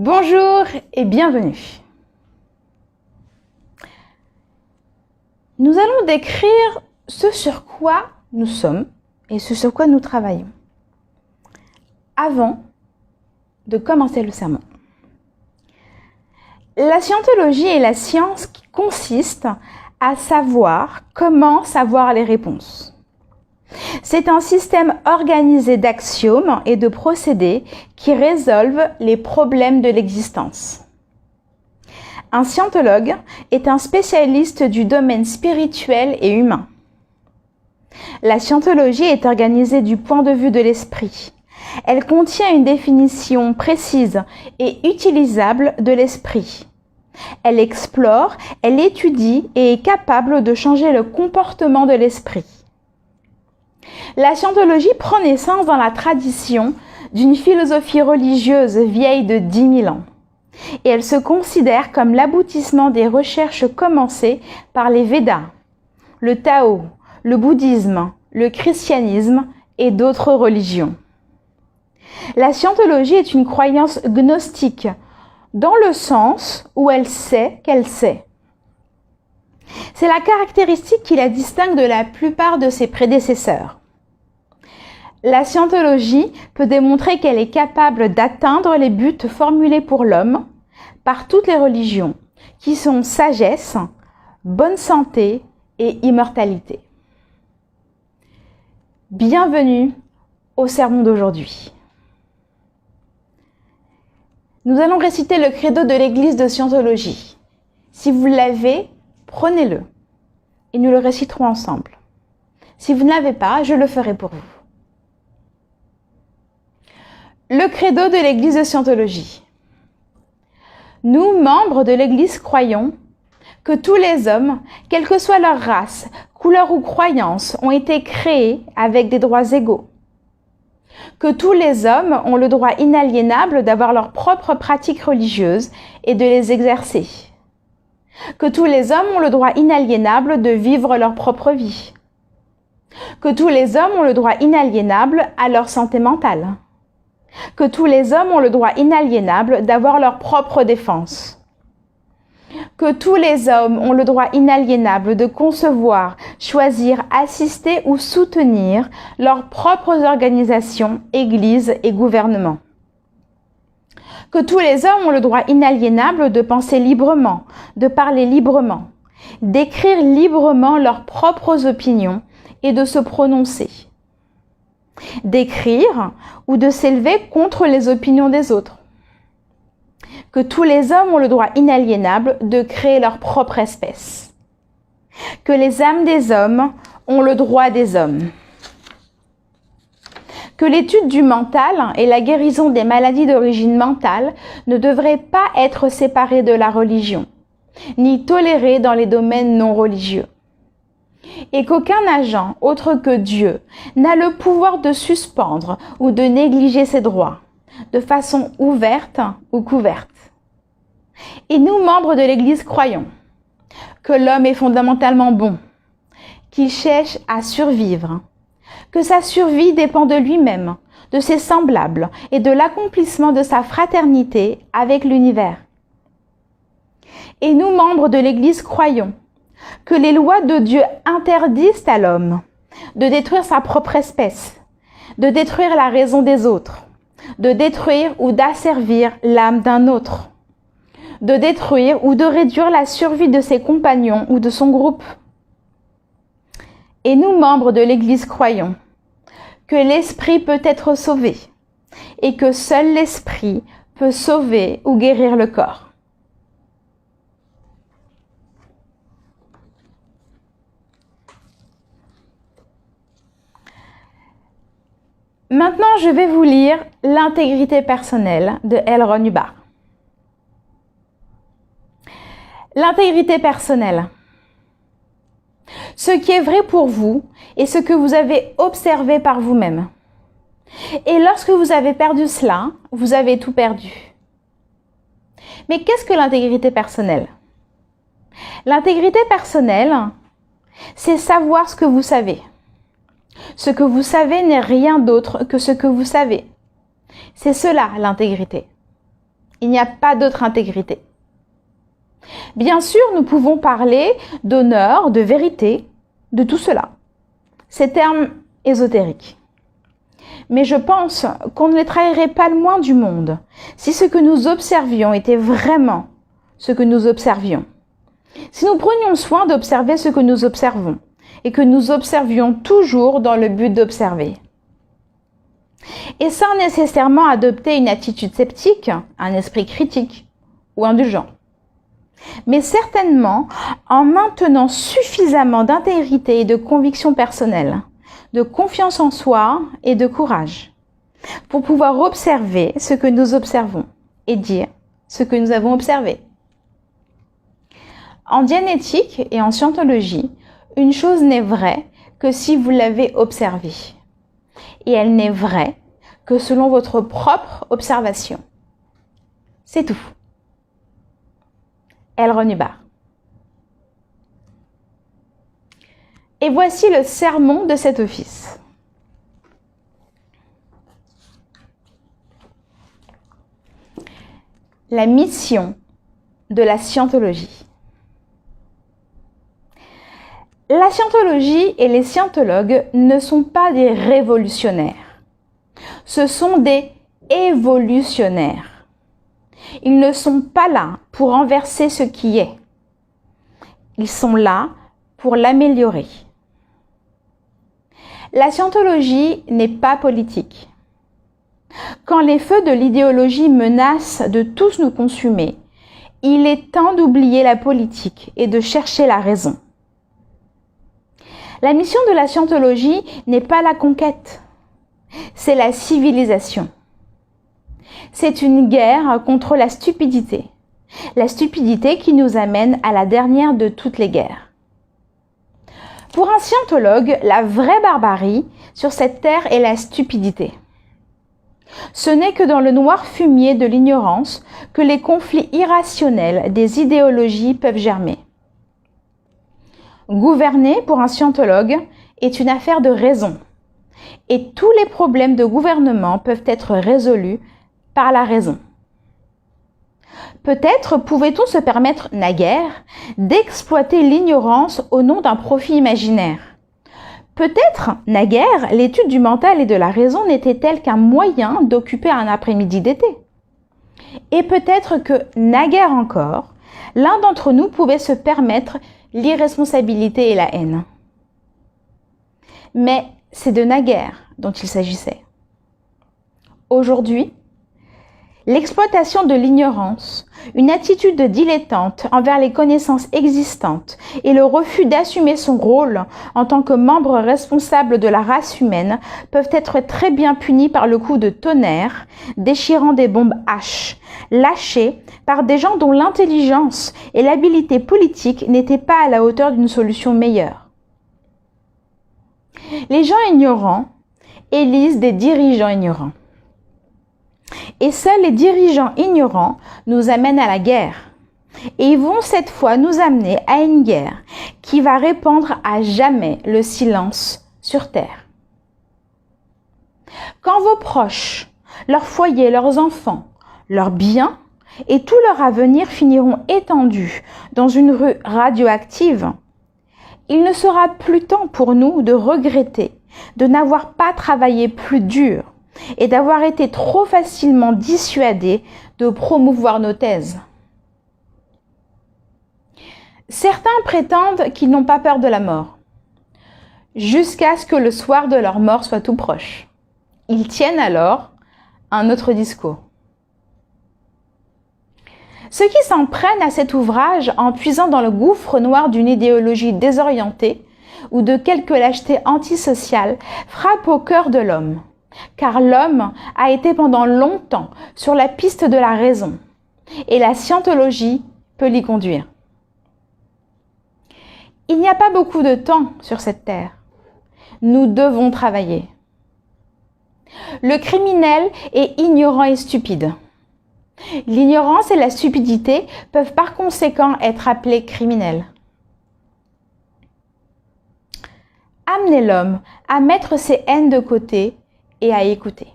Bonjour et bienvenue. Nous allons décrire ce sur quoi nous sommes et ce sur quoi nous travaillons avant de commencer le sermon. La scientologie est la science qui consiste à savoir comment savoir les réponses. C'est un système organisé d'axiomes et de procédés qui résolvent les problèmes de l'existence. Un scientologue est un spécialiste du domaine spirituel et humain. La scientologie est organisée du point de vue de l'esprit. Elle contient une définition précise et utilisable de l'esprit. Elle explore, elle étudie et est capable de changer le comportement de l'esprit. La scientologie prend naissance dans la tradition d'une philosophie religieuse vieille de 10 000 ans. Et elle se considère comme l'aboutissement des recherches commencées par les Védas, le Tao, le bouddhisme, le christianisme et d'autres religions. La scientologie est une croyance gnostique, dans le sens où elle sait qu'elle sait. C'est la caractéristique qui la distingue de la plupart de ses prédécesseurs. La scientologie peut démontrer qu'elle est capable d'atteindre les buts formulés pour l'homme par toutes les religions, qui sont sagesse, bonne santé et immortalité. Bienvenue au sermon d'aujourd'hui. Nous allons réciter le credo de l'église de scientologie. Si vous l'avez, prenez-le et nous le réciterons ensemble. Si vous ne l'avez pas, je le ferai pour vous. Le credo de l'église de scientologie. Nous, membres de l'église, croyons que tous les hommes, quelle que soit leur race, couleur ou croyance, ont été créés avec des droits égaux. Que tous les hommes ont le droit inaliénable d'avoir leurs propres pratiques religieuses et de les exercer. Que tous les hommes ont le droit inaliénable de vivre leur propre vie. Que tous les hommes ont le droit inaliénable à leur santé mentale. Que tous les hommes ont le droit inaliénable d'avoir leur propre défense. Que tous les hommes ont le droit inaliénable de concevoir, choisir, assister ou soutenir leurs propres organisations, églises et gouvernements. Que tous les hommes ont le droit inaliénable de penser librement, de parler librement, d'écrire librement leurs propres opinions et de se prononcer. D'écrire ou de s'élever contre les opinions des autres. Que tous les hommes ont le droit inaliénable de créer leur propre espèce. Que les âmes des hommes ont le droit des hommes. Que l'étude du mental et la guérison des maladies d'origine mentale ne devraient pas être séparées de la religion, ni tolérées dans les domaines non religieux. Et qu'aucun agent autre que Dieu n'a le pouvoir de suspendre ou de négliger ses droits, de façon ouverte ou couverte. Et nous, membres de l'Église, croyons que l'homme est fondamentalement bon, qu'il cherche à survivre, que sa survie dépend de lui-même, de ses semblables et de l'accomplissement de sa fraternité avec l'univers. Et nous, membres de l'Église, croyons que les lois de Dieu interdisent à l'homme de détruire sa propre espèce, de détruire la raison des autres, de détruire ou d'asservir l'âme d'un autre, de détruire ou de réduire la survie de ses compagnons ou de son groupe. Et nous, membres de l'Église, croyons que l'esprit peut être sauvé et que seul l'esprit peut sauver ou guérir le corps. Maintenant, je vais vous lire l'intégrité personnelle de L. Ron Hubbard. L'intégrité personnelle. Ce qui est vrai pour vous est ce que vous avez observé par vous-même. Et lorsque vous avez perdu cela, vous avez tout perdu. Mais qu'est-ce que l'intégrité personnelle? L'intégrité personnelle, c'est savoir ce que vous savez. Ce que vous savez n'est rien d'autre que ce que vous savez. C'est cela l'intégrité. Il n'y a pas d'autre intégrité. Bien sûr, nous pouvons parler d'honneur, de vérité, de tout cela. Ces termes ésotériques. Mais je pense qu'on ne les trahirait pas le moins du monde si ce que nous observions était vraiment ce que nous observions. Si nous prenions soin d'observer ce que nous observons et que nous observions toujours dans le but d'observer. Et sans nécessairement adopter une attitude sceptique, un esprit critique ou indulgent. Mais certainement en maintenant suffisamment d'intégrité et de conviction personnelle, de confiance en soi et de courage, pour pouvoir observer ce que nous observons et dire ce que nous avons observé. En dianétique et en scientologie, une chose n'est vraie que si vous l'avez observée. Et elle n'est vraie que selon votre propre observation. C'est tout. L. Ron Hubbard. Et voici le sermon de cet office. La mission de la scientologie. La scientologie et les scientologues ne sont pas des révolutionnaires. Ce sont des évolutionnaires. Ils ne sont pas là pour renverser ce qui est. Ils sont là pour l'améliorer. La scientologie n'est pas politique. Quand les feux de l'idéologie menacent de tous nous consumer, il est temps d'oublier la politique et de chercher la raison. La mission de la scientologie n'est pas la conquête, c'est la civilisation. C'est une guerre contre la stupidité qui nous amène à la dernière de toutes les guerres. Pour un scientologue, la vraie barbarie sur cette terre est la stupidité. Ce n'est que dans le noir fumier de l'ignorance que les conflits irrationnels des idéologies peuvent germer. Gouverner, pour un scientologue, est une affaire de raison. Et tous les problèmes de gouvernement peuvent être résolus par la raison. Peut-être pouvait-on se permettre, naguère, d'exploiter l'ignorance au nom d'un profit imaginaire. Peut-être, naguère, l'étude du mental et de la raison n'était-elle qu'un moyen d'occuper un après-midi d'été. Et peut-être que, naguère encore, l'un d'entre nous pouvait se permettre l'irresponsabilité et la haine. Mais c'est de naguère dont il s'agissait. Aujourd'hui, l'exploitation de l'ignorance, une attitude de dilettante envers les connaissances existantes et le refus d'assumer son rôle en tant que membre responsable de la race humaine peuvent être très bien punis par le coup de tonnerre, déchirant des bombes H, lâchées par des gens dont l'intelligence et l'habileté politique n'étaient pas à la hauteur d'une solution meilleure. Les gens ignorants élisent des dirigeants ignorants. Et seuls les dirigeants ignorants nous amènent à la guerre. Et ils vont cette fois nous amener à une guerre qui va répandre à jamais le silence sur terre. Quand vos proches, leurs foyers, leurs enfants, leurs biens et tout leur avenir finiront étendus dans une rue radioactive, il ne sera plus temps pour nous de regretter de n'avoir pas travaillé plus dur et d'avoir été trop facilement dissuadés de promouvoir nos thèses. Certains prétendent qu'ils n'ont pas peur de la mort, jusqu'à ce que le soir de leur mort soit tout proche. Ils tiennent alors un autre discours. Ceux qui s'en prennent à cet ouvrage en puisant dans le gouffre noir d'une idéologie désorientée ou de quelque lâcheté antisociale frappent au cœur de l'homme, car l'homme a été pendant longtemps sur la piste de la raison, et la scientologie peut l'y conduire. Il n'y a pas beaucoup de temps sur cette terre. Nous devons travailler. Le criminel est ignorant et stupide. L'ignorance et la stupidité peuvent par conséquent être appelées criminelles. Amenez l'homme à mettre ses haines de côté et à écouter.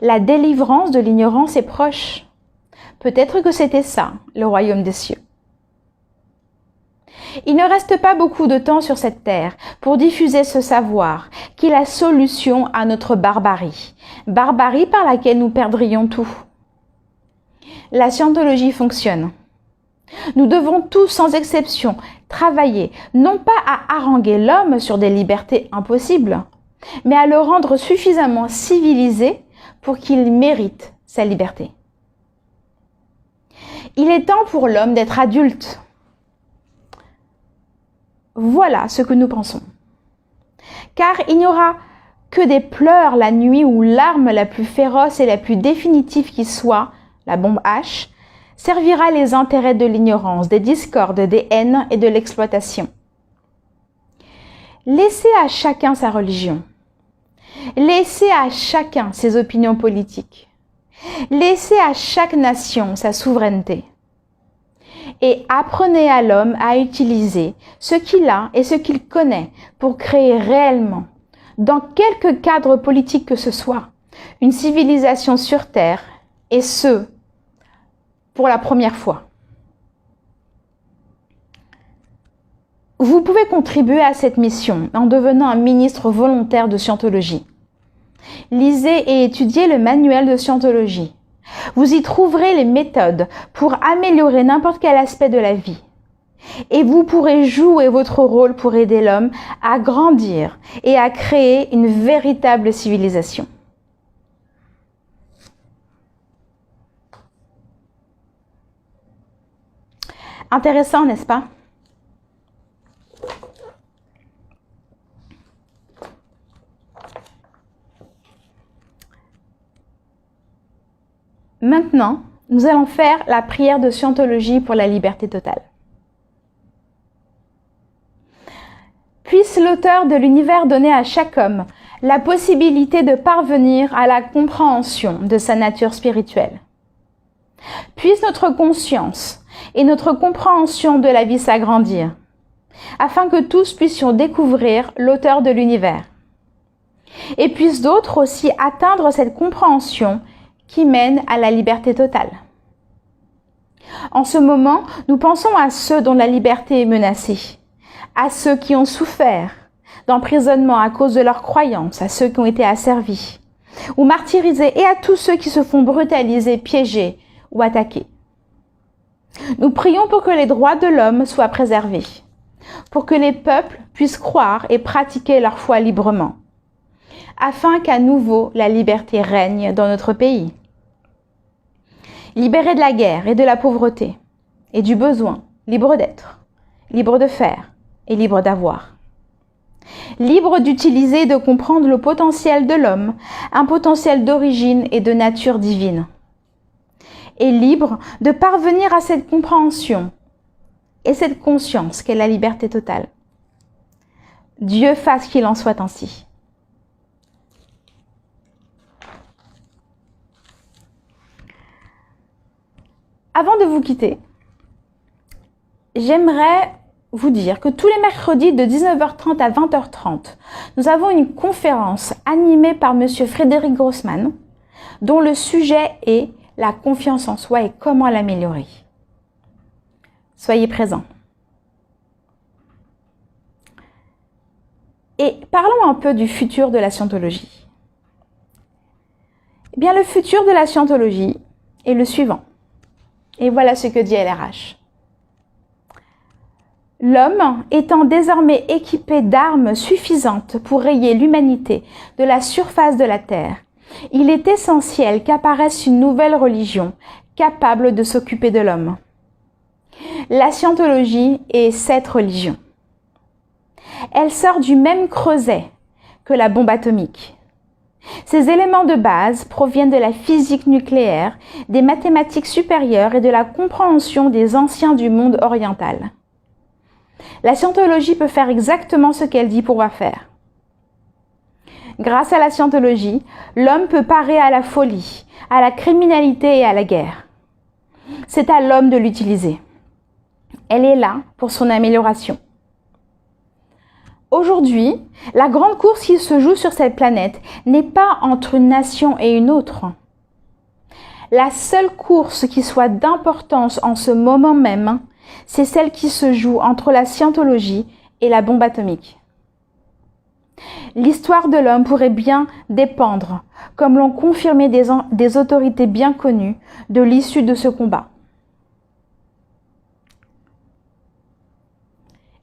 La délivrance de l'ignorance est proche. Peut-être que c'était ça, le royaume des cieux. Il ne reste pas beaucoup de temps sur cette terre pour diffuser ce savoir, qui est la solution à notre barbarie, barbarie par laquelle nous perdrions tout. La scientologie fonctionne. Nous devons tous, sans exception, travailler non pas à haranguer l'homme sur des libertés impossibles, mais à le rendre suffisamment civilisé pour qu'il mérite sa liberté. Il est temps pour l'homme d'être adulte. Voilà ce que nous pensons. Car il n'y aura que des pleurs la nuit où l'arme la plus féroce et la plus définitive qui soit, la bombe H, servira les intérêts de l'ignorance, des discordes, des haines et de l'exploitation. Laissez à chacun sa religion. Laissez à chacun ses opinions politiques. Laissez à chaque nation sa souveraineté. Et apprenez à l'homme à utiliser ce qu'il a et ce qu'il connaît pour créer réellement, dans quelque cadre politique que ce soit, une civilisation sur Terre, et ce, pour la première fois. Vous pouvez contribuer à cette mission en devenant un ministre volontaire de scientologie. Lisez et étudiez le manuel de scientologie. Vous y trouverez les méthodes pour améliorer n'importe quel aspect de la vie. Et vous pourrez jouer votre rôle pour aider l'homme à grandir et à créer une véritable civilisation. Intéressant, n'est-ce pas? Maintenant, nous allons faire la prière de scientologie pour la liberté totale. Puisse l'auteur de l'univers donner à chaque homme la possibilité de parvenir à la compréhension de sa nature spirituelle. Puisse notre conscience et notre compréhension de la vie s'agrandir, afin que tous puissions découvrir l'auteur de l'univers. Et puissent d'autres aussi atteindre cette compréhension qui mène à la liberté totale. En ce moment, nous pensons à ceux dont la liberté est menacée, à ceux qui ont souffert d'emprisonnement à cause de leurs croyances, à ceux qui ont été asservis ou martyrisés et à tous ceux qui se font brutaliser, piéger ou attaquer. Nous prions pour que les droits de l'homme soient préservés, pour que les peuples puissent croire et pratiquer leur foi librement, afin qu'à nouveau la liberté règne dans notre pays. Libérés de la guerre et de la pauvreté et du besoin, libres d'être, libres de faire et libres d'avoir. Libres d'utiliser et de comprendre le potentiel de l'homme, un potentiel d'origine et de nature divine. Et libres de parvenir à cette compréhension et cette conscience qu'est la liberté totale. Dieu fasse qu'il en soit ainsi. Avant de vous quitter, j'aimerais vous dire que tous les mercredis de 19h30 à 20h30, nous avons une conférence animée par M. Frédéric Grossman, dont le sujet est la confiance en soi et comment l'améliorer. Soyez présents. Et parlons un peu du futur de la scientologie. Eh bien, le futur de la scientologie est le suivant. Et voilà ce que dit LRH. L'homme étant désormais équipé d'armes suffisantes pour rayer l'humanité de la surface de la Terre, il est essentiel qu'apparaisse une nouvelle religion capable de s'occuper de l'homme. La scientologie est cette religion. Elle sort du même creuset que la bombe atomique. Ces éléments de base proviennent de la physique nucléaire, des mathématiques supérieures et de la compréhension des anciens du monde oriental. La scientologie peut faire exactement ce qu'elle dit pouvoir faire. Grâce à la scientologie, l'homme peut parer à la folie, à la criminalité et à la guerre. C'est à l'homme de l'utiliser. Elle est là pour son amélioration. Aujourd'hui, la grande course qui se joue sur cette planète n'est pas entre une nation et une autre. La seule course qui soit d'importance en ce moment même, c'est celle qui se joue entre la scientologie et la bombe atomique. L'histoire de l'homme pourrait bien dépendre, comme l'ont confirmé des autorités bien connues, de l'issue de ce combat.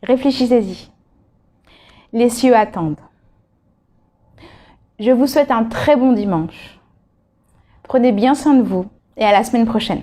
Réfléchissez-y. Les cieux attendent. Je vous souhaite un très bon dimanche. Prenez bien soin de vous et à la semaine prochaine.